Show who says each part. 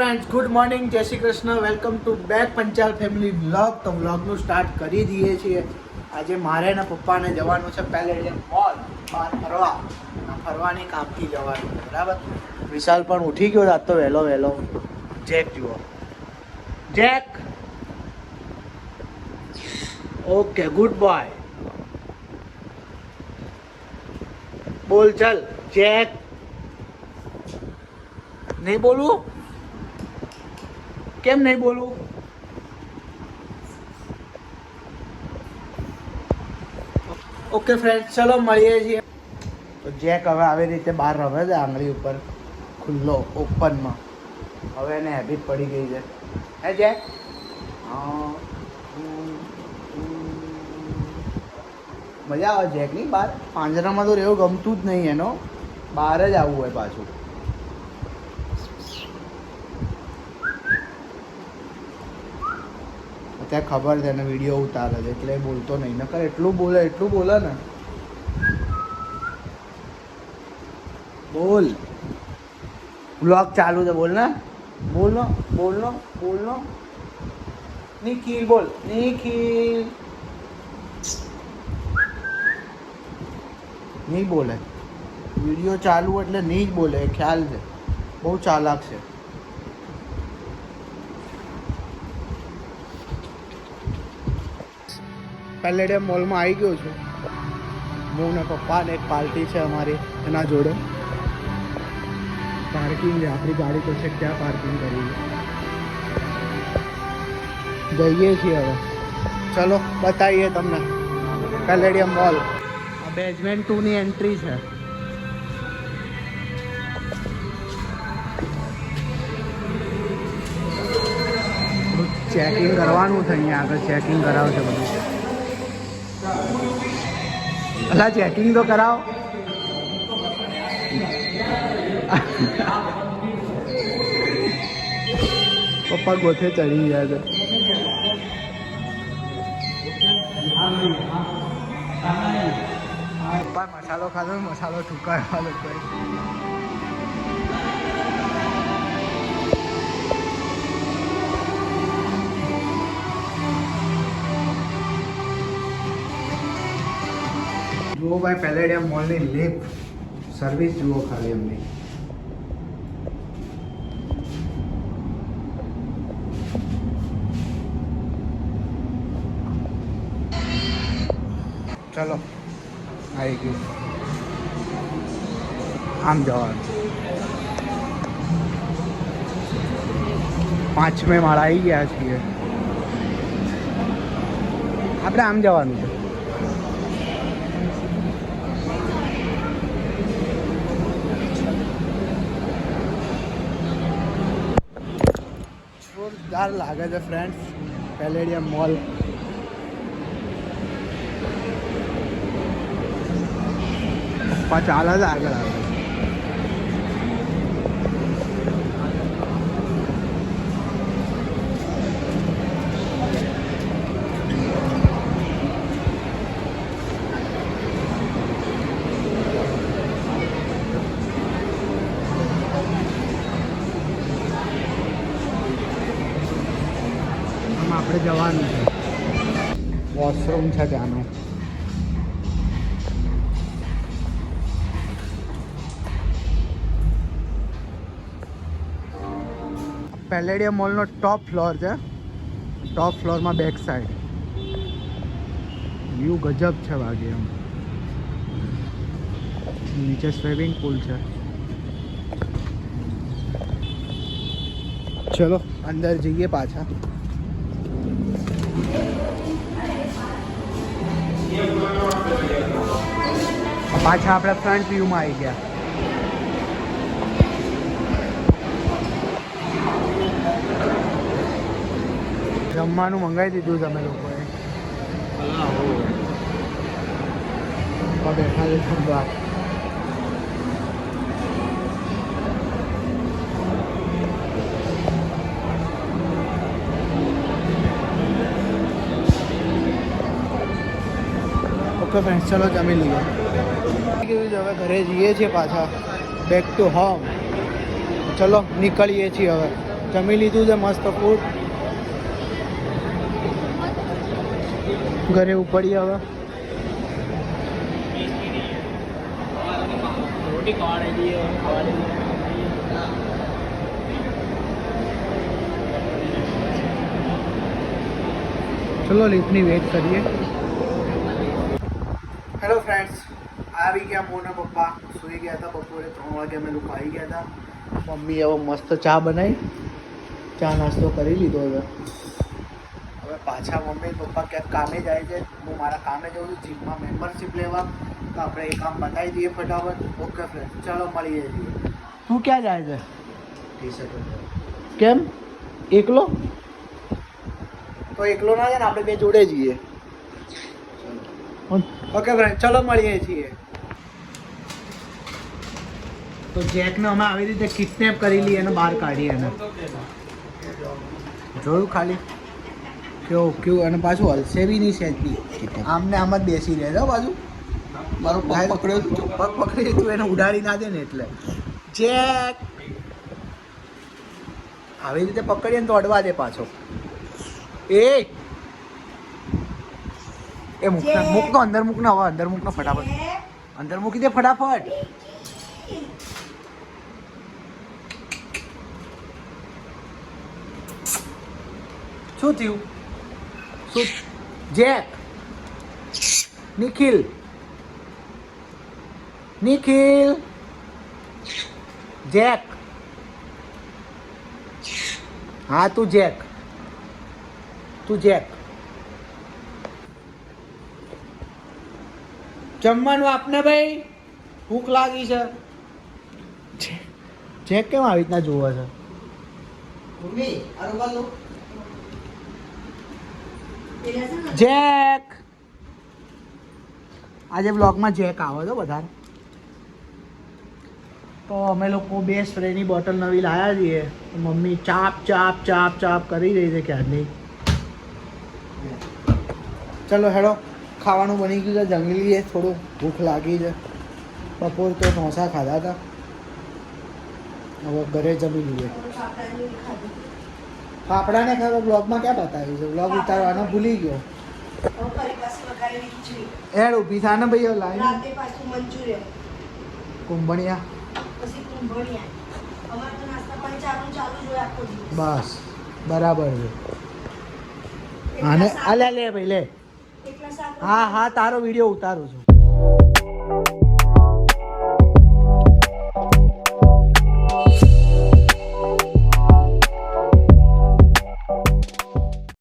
Speaker 1: Friends, good morning, જય Shri Krishna, welcome to back Panchal family vlog. તો વ્લોગનું start કરી દઈએ છીએ. આજે મારે ને પપ્પાને જવાનું છે પેલેડિયમ મોલ બહાર ફરવાની કામથી જવાનું છે, બરાબર. વિશાલ પણ ઉઠી ગયો રાત તો વહેલો. જેક જુઓ, જેક. Okay, good boy. બોલ ચલ જેક. નહીં બોલું? કેમ નહીં બોલું? ઓકે ફ્રેન્ડ, ચલો મળીએ છીએ. તો જેક હવે આવી રીતે બહાર રમે છે આંગળી ઉપર ખુલ્લો ઓપનમાં. હવે એને હેબિટ પડી ગઈ છે. હે જેક? હા, મજા આવે જેકની બહાર. પાંજરામાં તો રહેવું ગમતું જ નહીં એનો, બહાર જ આવવું હોય પાછું. ત્યાં ખબર છે ને વિડીયો ઉતારે છે એટલે બોલતો નહીં, નકર એટલું બોલે ને. બોલ, વ્લોગ ચાલુ છે, બોલ ને. બોલનો. નિખિલ બોલ, નિખિલ. નહીં બોલે, વિડીયો ચાલુ એટલે નહીં જ બોલે, ખ્યાલ છે. બહુ ચાલાક છે. પેલેડિયમ મોલમાં આવી ગયો છું હું ને પપ્પા ને. એક પાર્ટી છે અમારી એના જોડે. પાર્કિંગ છે, આપણી ગાડી તો છે, ક્યાં પાર્કિંગ કરવી. જઈએ છીએ હવે. ચલો બતાવીએ તમને પેલેડિયમ મોલ. આ બેઝમેન્ટ 2 ની એન્ટ્રી છે. ચેકિંગ કરવાનું છે અહીંયા આગળ. ચેકિંગ કરાવશે બધું. અલા ચેકિંગ તો કરાવો. પપ્પા ગોથે ચડી ગયા છે. પપ્પા મસાલો ખાધો, મસાલો ઠુકાયો લોકો. જુઓ ભાઈ, પેલેડિયમ મોલની લિફ્ટ સર્વિસ જુઓ ખાલી એમની. ચલો આવી ગયું. આમ જવાનું. 5મે માળા આવી ગયા છીએ. આપણે આમ જવાનું છે. જોરદાર લાગે છે ફ્રેન્ડ્સ પેલેડિયમ મોલ. પપ્પા ચાલે છે આગળ આવે. આપણે જવાનું છે. વોશરૂમ છે ત્યાંનું. પેલેડિયમ મોલનો ટોપ ફ્લોર છે. ટોપ ફ્લોરમાં બેક સાઈડ વ્યૂ ગજબ છે બાકી. એમ નીચે સ્વિમિંગ પુલ છે. ચલો અંદર જઈએ પાછા. પાછા આપણે ફ્રન્ટ વ્યૂમાં આવી ગયા. જમવાનું મંગાવી દીધું તમે લોકોએ. બેઠા છે જમવા. ઓકે ફ્રેન્ડ્સ, ચલો જમી લઈએ. હવે ઘરે જઈએ છીએ પાછા બેક ટુ હોમ. ચલો નીકળીએ છીએ હવે. જમી લીધું છે મસ્ત ફૂડ. ઘરે ઉપડીએ હવે. રોટી ખાવા દઈએ ચલો લિફ્ટની વેટ કરીએ. હેલો ફ્રેન્ડ્સ, આવી ગયા મોના પપ્પા. સૂઈ ગયા હતા બપોરે 3 વાગે, અમે લોકો આવી ગયા હતા. મમ્મી હવે મસ્ત ચા બનાવી, ચા નાસ્તો કરી લીધો. હવે પાછા મમ્મી પપ્પા ક્યાંક કામે જાય છે. હું મારા કામે જાઉં છું જીમમાં મેમ્બરશીપ લેવા. તો આપણે એ કામ બતાવી દઈએ ફટાફટ. ઓકે ફ્રેન્ડ, ચાલો મળીએ છીએ. તું ક્યાં જાય છે? કેમ એકલો? તો એકલો ના જાય ને, આપણે બે જોડે જઈએ. ઓકે ફ્રેન્ડ, ચલો મળીએ છીએ. તો જેકને અમે આવી રીતે કિડનેપ કરી લઈએ અને બહાર કાઢીએ. એને જોયું ખાલી કેવું અને પાછું હલશે બી નહીં સહેજ બી. આમને આમ જ બેસી રહે છે બાજુ. મારો પગ પકડ્યો તું, પગ પકડી તું એને ઉડાડી ના દે ને એટલે. જેક આવી રીતે પકડીએ ને તો અડવા દે પાછો. એ મૂકનો અંદર મૂકનો, હવે અંદર મૂકનો ફટાફટ. અંદર મૂકી દે ફટાફટ. શું થયું? શું? Jack, Nikhil, Jack. હા તું જેક. જમવાનું આપને ભાઈ, ભૂખ લાગી છે. જેક કેમ આવી રીતના જોવે છે? જેક આજે બ્લોગમાં જેક આવે છે બધા. તો અમે લોકો બે સ્પ્રેની બોટલ નવી લાવ્યા છીએ. મમ્મી ચાપ કરી રહી છે ક્યારની. ચલો હેડો, ખાવાનું બની ગયું છે, જમી લઈએ. થોડું ભૂખ લાગી છે. બપોર તો ઢોસા ખાધા હતા, હવે ઘરે જમી લઈએ. ફાફડાને ખાધો બ્લોગમાં ક્યાં બતાવ્યું છે? બ્લોગ ઉતારવાનો ભૂલી ગયો. એડ ઊભી થા ને ભાઈ. લાવી કુંભણિયા. બસ બરાબર છે. આને લે ભાઈ લે. હા તારો વિડીયો ઉતારું છું.